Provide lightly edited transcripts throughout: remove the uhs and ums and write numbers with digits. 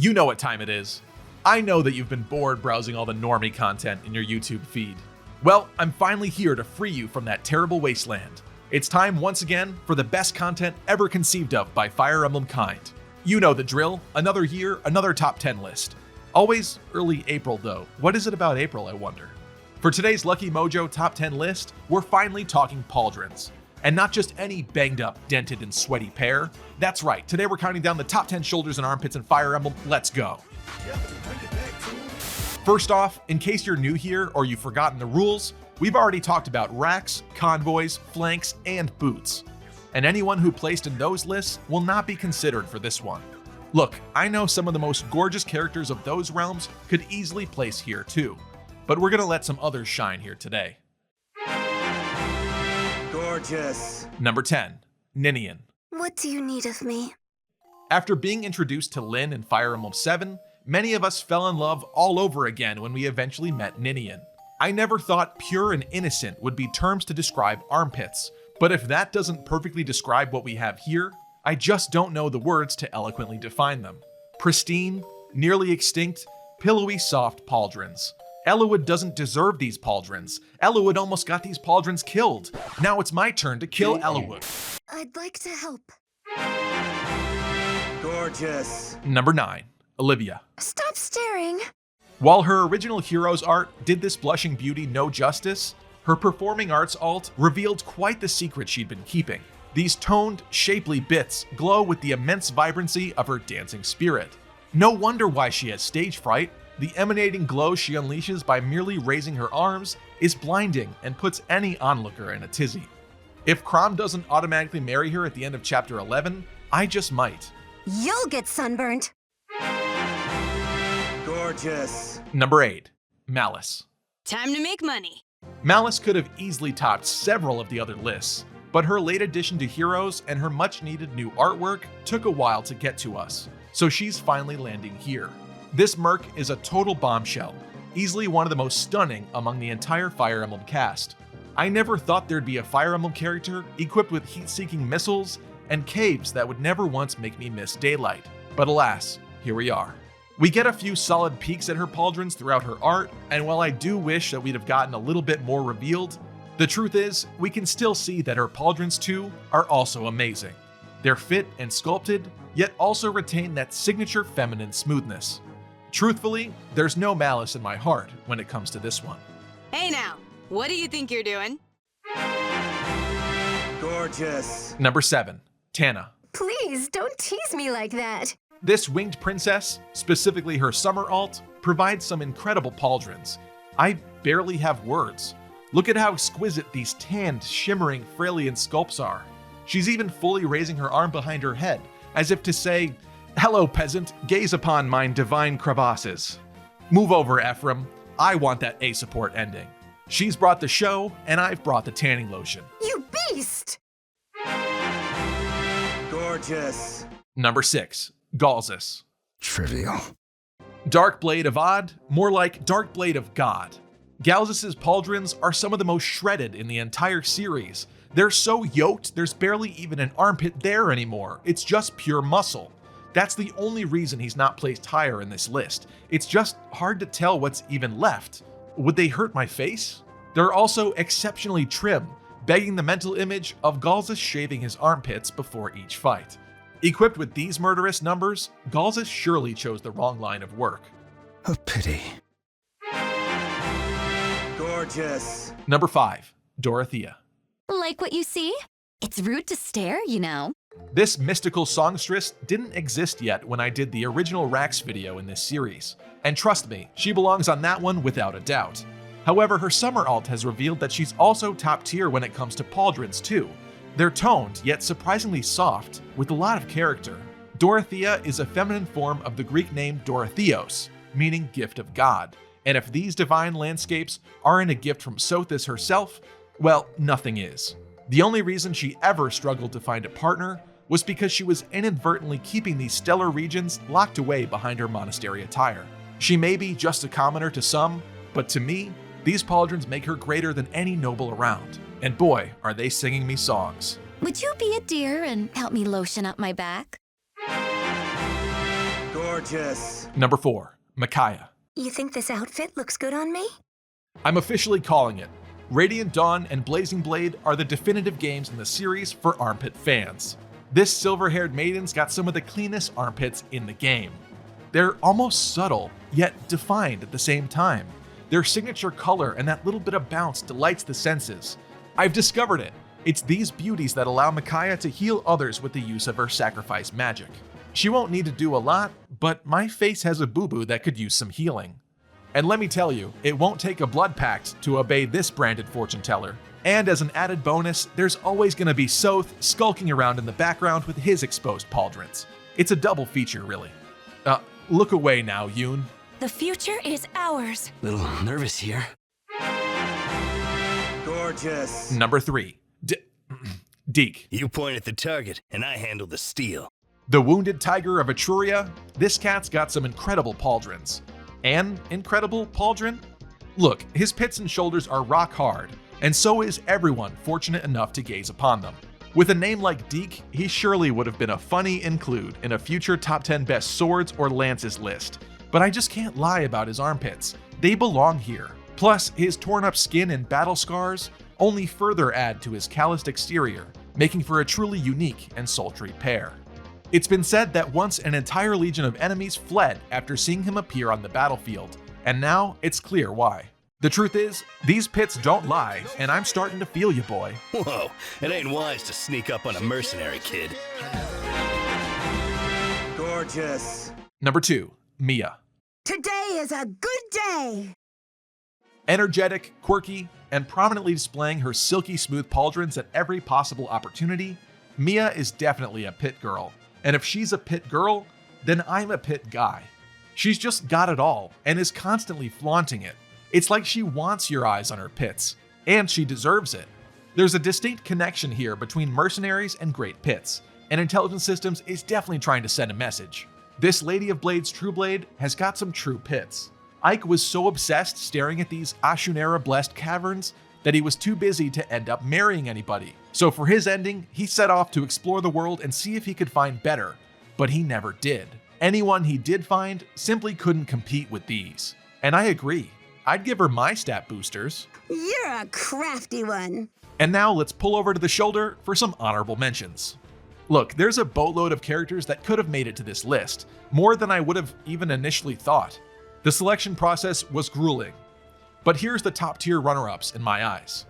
You know what time it is. I know that you've been bored browsing all the normie content in your YouTube feed. Well, I'm finally here to free you from that terrible wasteland. It's time once again for the best content ever conceived of by Fire Emblem kind. You know the drill, another year, another top 10 list. Always early April though. What is it about April, I wonder? For today's Lucky Mojo top 10 list, we're finally talking Pauldrons. And not just any banged up, dented, and sweaty pair. That's right, today we're counting down the top 10 shoulders and armpits in Fire Emblem. Let's go. First off, in case you're new here or you've forgotten the rules, we've already talked about racks, convoys, flanks, and boots. And anyone who placed in those lists will not be considered for this one. Look, I know some of the most gorgeous characters of those realms could easily place here too, but we're gonna let some others shine here today. Gorgeous. Number 10, Ninian. What do you need of me? After being introduced to Lyn in Fire Emblem 7, many of us fell in love all over again when we eventually met Ninian. I never thought pure and innocent would be terms to describe armpits, but if that doesn't perfectly describe what we have here, I just don't know the words to eloquently define them. Pristine, nearly extinct, pillowy soft pauldrons. Eliwood doesn't deserve these pauldrons. Eliwood almost got these pauldrons killed. Now it's my turn to kill Eliwood. I'd like to help. Gorgeous. Number 9, Olivia. Stop staring. While her original Heroes art did this blushing beauty no justice, her performing arts alt revealed quite the secret she'd been keeping. These toned, shapely bits glow with the immense vibrancy of her dancing spirit. No wonder why she has stage fright. The emanating glow she unleashes by merely raising her arms is blinding and puts any onlooker in a tizzy. If Chrom doesn't automatically marry her at the end of chapter 11, I just might. You'll get sunburned. Gorgeous. Number 8, Malice. Time to make money. Malice could have easily topped several of the other lists, but her late addition to Heroes and her much needed new artwork took a while to get to us, so she's finally landing here. This merc is a total bombshell, easily one of the most stunning among the entire Fire Emblem cast. I never thought there'd be a Fire Emblem character equipped with heat-seeking missiles and caves that would never once make me miss daylight, but alas, here we are. We get a few solid peeks at her pauldrons throughout her art, and while I do wish that we'd have gotten a little bit more revealed, the truth is, we can still see that her pauldrons too are also amazing. They're fit and sculpted, yet also retain that signature feminine smoothness. Truthfully, there's no malice in my heart when it comes to this one. Hey now, what do you think you're doing? Gorgeous. Number 7, Tana. Please, don't tease me like that. This winged princess, specifically her summer alt, provides some incredible pauldrons. I barely have words. Look at how exquisite these tanned, shimmering Freilian sculpts are. She's even fully raising her arm behind her head, as if to say, "Hello, peasant, gaze upon mine divine crevasses." Move over, Ephraim. I want that A support ending. She's brought the show, and I've brought the tanning lotion. You beast! Gorgeous. Number 6, Galzus. Trivial. Dark Blade of Odd, more like Dark Blade of God. Galzus' pauldrons are some of the most shredded in the entire series. They're so yoked, there's barely even an armpit there anymore. It's just pure muscle. That's the only reason he's not placed higher in this list. It's just hard to tell what's even left. Would they hurt my face? They're also exceptionally trim, begging the mental image of Galzus shaving his armpits before each fight. Equipped with these murderous numbers, Galzus surely chose the wrong line of work. A pity. Gorgeous. Number 5, Dorothea. Like what you see? It's rude to stare, you know. This mystical songstress didn't exist yet when I did the original Rax video in this series, and trust me, she belongs on that one without a doubt. However, her summer alt has revealed that she's also top tier when it comes to pauldrons too. They're toned, yet surprisingly soft, with a lot of character. Dorothea is a feminine form of the Greek name Dorotheos, meaning gift of God, and if these divine landscapes aren't a gift from Sothis herself, well, nothing is. The only reason she ever struggled to find a partner was because she was inadvertently keeping these stellar regions locked away behind her monastery attire. She may be just a commoner to some, but to me, these pauldrons make her greater than any noble around. And boy, are they singing me songs. Would you be a dear and help me lotion up my back? Gorgeous. Number 4, Micaiah. You think this outfit looks good on me? I'm officially calling it. Radiant Dawn and Blazing Blade are the definitive games in the series for armpit fans. This silver-haired maiden's got some of the cleanest armpits in the game. They're almost subtle, yet defined at the same time. Their signature color and that little bit of bounce delights the senses. I've discovered it. It's these beauties that allow Micaiah to heal others with the use of her sacrifice magic. She won't need to do a lot, but my face has a boo-boo that could use some healing. And let me tell you, it won't take a blood pact to obey this branded fortune teller. And as an added bonus, there's always gonna be Soth skulking around in the background with his exposed pauldrons. It's a double feature, really. Look away now, Yoon. The future is ours. Little nervous here. Gorgeous. Number 3, Dieck. You point at the target, and I handle the steel. The wounded tiger of Etruria, this cat's got some incredible pauldrons. An incredible pauldron? Look, his pits and shoulders are rock hard, and so is everyone fortunate enough to gaze upon them. With a name like Dieck, he surely would have been a funny include in a future top 10 best swords or lances list. But I just can't lie about his armpits. They belong here. Plus, his torn up skin and battle scars only further add to his calloused exterior, making for a truly unique and sultry pair. It's been said that once an entire legion of enemies fled after seeing him appear on the battlefield, and now it's clear why. The truth is, these pits don't lie, and I'm starting to feel you, boy. Whoa, it ain't wise to sneak up on a mercenary kid. Gorgeous. Number 2, Mia. Today is a good day! Energetic, quirky, and prominently displaying her silky smooth pauldrons at every possible opportunity, Mia is definitely a pit girl. And if she's a pit girl, then I'm a pit guy. She's just got it all and is constantly flaunting it. It's like she wants your eyes on her pits, and she deserves it. There's a distinct connection here between mercenaries and great pits, and Intelligence Systems is definitely trying to send a message. This Lady of Blades True Blade has got some true pits. Ike was so obsessed staring at these Ashunera-blessed caverns that he was too busy to end up marrying anybody. So for his ending, he set off to explore the world and see if he could find better, but he never did. Anyone he did find simply couldn't compete with these. And I agree, I'd give her my stat boosters. You're a crafty one. And now let's pull over to the shoulder for some honorable mentions. Look, there's a boatload of characters that could have made it to this list, more than I would have even initially thought. The selection process was grueling, but here's the top tier runner-ups in my eyes.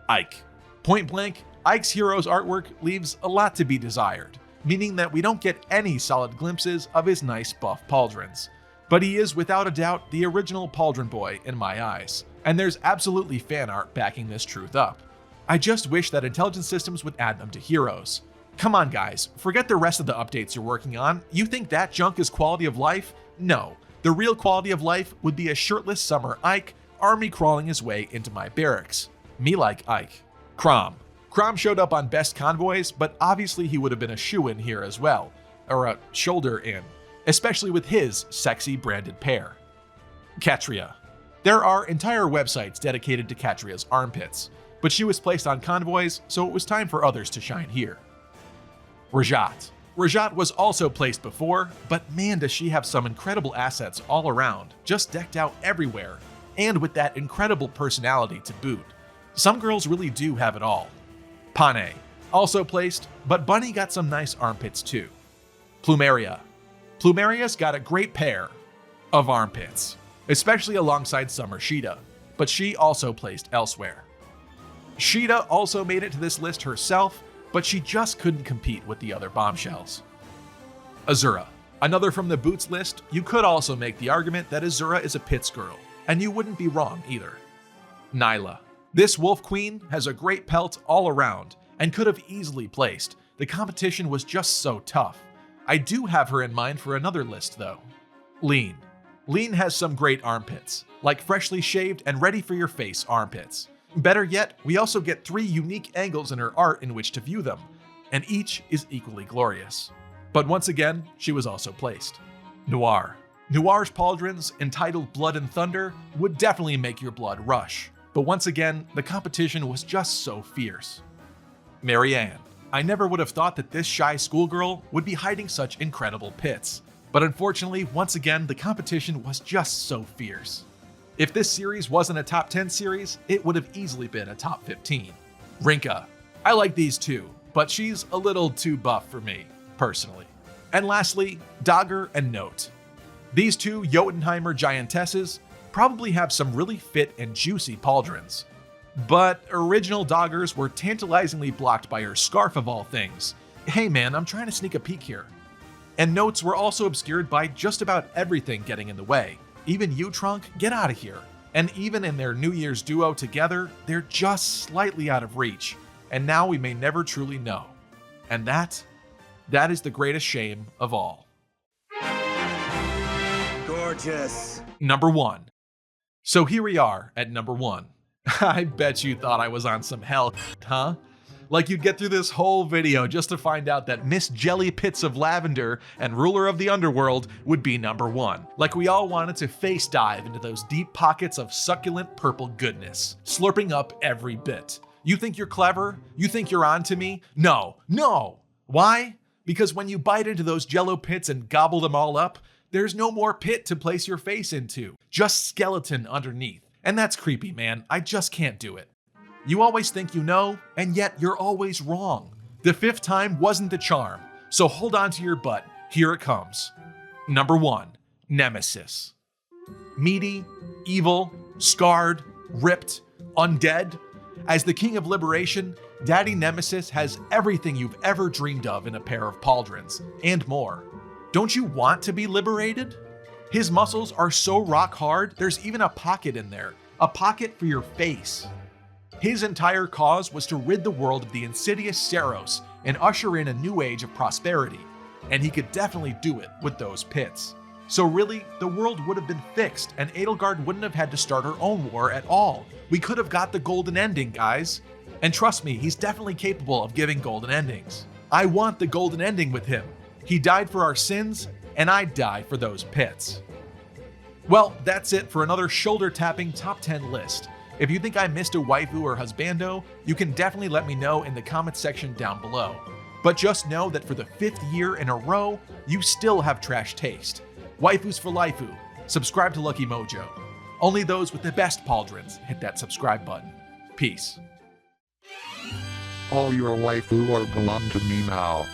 Ike. Point blank, Ike's hero's artwork leaves a lot to be desired, meaning that we don't get any solid glimpses of his nice buff pauldrons. But he is without a doubt the original pauldron boy in my eyes, and there's absolutely fan art backing this truth up. I just wish that Intelligence Systems would add them to heroes. Come on guys, forget the rest of the updates you're working on. You think that junk is quality of life? No. The real quality of life would be a shirtless summer Ike army crawling his way into my barracks. Me like Ike. Crom. Crom showed up on Best Convoys, but obviously he would have been a shoe-in here as well, or a shoulder-in, especially with his sexy branded pair. Katria. There are entire websites dedicated to Katria's armpits, but she was placed on convoys, so it was time for others to shine here. Rajat. Rajat was also placed before, but man does she have some incredible assets all around, just decked out everywhere, and with that incredible personality to boot. Some girls really do have it all. Pane. Also placed, but Bunny got some nice armpits too. Plumeria. Plumeria's got a great pair of armpits, especially alongside Summer Sheeta, but she also placed elsewhere. Sheeta also made it to this list herself, but she just couldn't compete with the other bombshells. Azura. Another from the boots list, you could also make the argument that Azura is a pits girl, and you wouldn't be wrong either. Nyla. This wolf queen has a great pelt all around and could have easily placed. The competition was just so tough. I do have her in mind for another list though. Lean. Lean has some great armpits, like freshly shaved and ready for your face armpits. Better yet, we also get 3 unique angles in her art in which to view them, and each is equally glorious. But once again, she was also placed. Noir. Noir's pauldrons, entitled Blood and Thunder, would definitely make your blood rush. But once again, the competition was just so fierce. Marianne. I never would have thought that this shy schoolgirl would be hiding such incredible pits. But unfortunately, once again, the competition was just so fierce. If this series wasn't a top 10 series, it would have easily been a top 15. Rinka. I like these two, but she's a little too buff for me, personally. And lastly, Dagger and Note. These two Jotunheimer giantesses probably have some really fit and juicy pauldrons. But original Daggers were tantalizingly blocked by her scarf of all things. Hey man, I'm trying to sneak a peek here. And Notes were also obscured by just about everything getting in the way. Even you, Trunk, get out of here. And even in their New Year's duo together, they're just slightly out of reach. And now we may never truly know. And that is the greatest shame of all. Gorgeous. Number 1. So here we are at number 1. I bet you thought I was on some hell, huh? Like you'd get through this whole video just to find out that Miss Jelly Pits of Lavender and ruler of the underworld would be number 1. Like we all wanted to face dive into those deep pockets of succulent purple goodness, slurping up every bit. You think you're clever? You think you're on to me? No. Why? Because when you bite into those jello pits and gobble them all up, there's no more pit to place your face into, just skeleton underneath. And that's creepy, man. I just can't do it. You always think you know, and yet you're always wrong. The 5th time wasn't the charm, so hold on to your butt. Here it comes. Number 1, Nemesis. Meaty, evil, scarred, ripped, undead. As the king of liberation, Daddy Nemesis has everything you've ever dreamed of in a pair of pauldrons, and more. Don't you want to be liberated? His muscles are so rock hard, there's even a pocket in there. A pocket for your face. His entire cause was to rid the world of the insidious Seros and usher in a new age of prosperity. And he could definitely do it with those pits. So really, the world would have been fixed and Edelgard wouldn't have had to start her own war at all. We could have got the golden ending, guys. And trust me, he's definitely capable of giving golden endings. I want the golden ending with him. He died for our sins, and I'd die for those pits. Well, that's it for another shoulder-tapping top 10 list. If you think I missed a waifu or husbando, you can definitely let me know in the comments section down below. But just know that for the 5th year in a row, you still have trash taste. Waifus for Lifeu. Subscribe to Lucky Mojo. Only those with the best pauldrons hit that subscribe button. Peace. All your waifu are belong to me now.